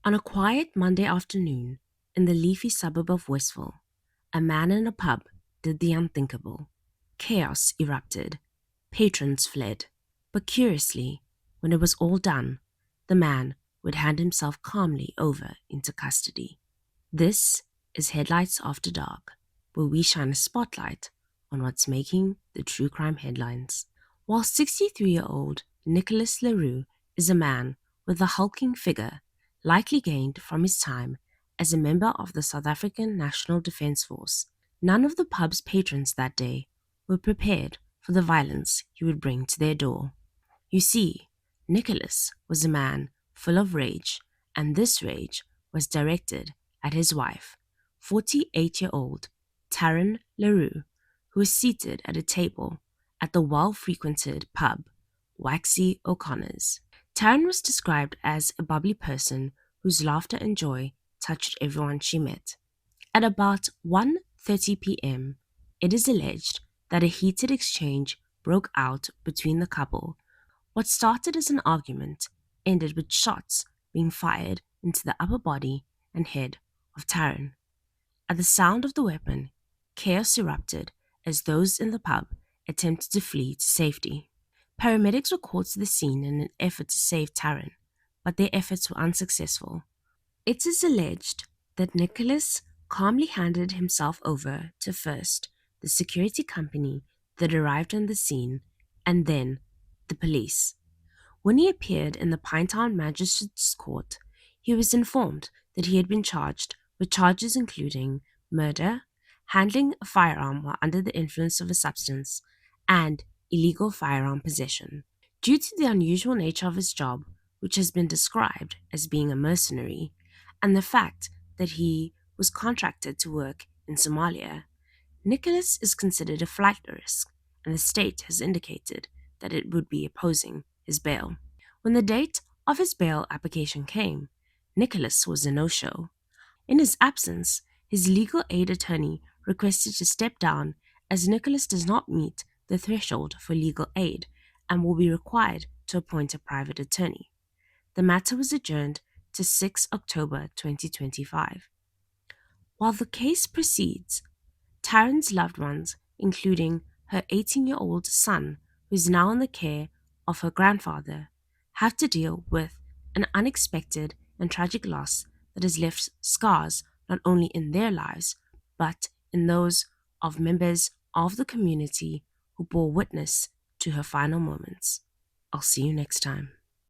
On a quiet Monday afternoon in the leafy suburb of Westville, a man in a pub did the unthinkable. Chaos erupted. Patrons fled. But curiously, when it was all done, the man would hand himself calmly over into custody. This is Headlights After Dark, where we shine a spotlight on what's making the true crime headlines. While 63-year-old Nicolas le Roux is a man with a hulking figure likely gained from his time as a member of the South African National Defence Force, none of the pub's patrons that day were prepared for the violence he would bring to their door. You see, Nicolas was a man full of rage, and this rage was directed at his wife, 48-year-old Taryn le Roux, who was seated at a table at the well-frequented pub, Waxy O'Connor's. Taryn was described as a bubbly person whose laughter and joy touched everyone she met. At about 1:30 p.m., it is alleged that a heated exchange broke out between the couple. What started as an argument ended with shots being fired into the upper body and head of Taryn. At the sound of the weapon, chaos erupted as those in the pub attempted to flee to safety. Paramedics were called to the scene in an effort to save Taryn, but their efforts were unsuccessful. It is alleged that Nicolas calmly handed himself over to first the security company that arrived on the scene and then the police. When he appeared in the Pinetown Magistrates Court, he was informed that he had been charged with charges including murder, handling a firearm while under the influence of a substance, and illegal firearm possession. Due to the unusual nature of his job, which has been described as being a mercenary, and the fact that he was contracted to work in Somalia, Nicolas is considered a flight risk, and the state has indicated that it would be opposing his bail. When the date of his bail application came, Nicolas was a no-show. In his absence, his legal aid attorney requested to step down as Nicolas does not meet the threshold for legal aid and will be required to appoint a private attorney. The matter was adjourned to 6 October 2025. While the case proceeds, Taryn's loved ones, including her 18-year-old son, who is now in the care of her grandfather, have to deal with an unexpected and tragic loss that has left scars not only in their lives, but in those of members of the community who bore witness to her final moments. I'll see you next time.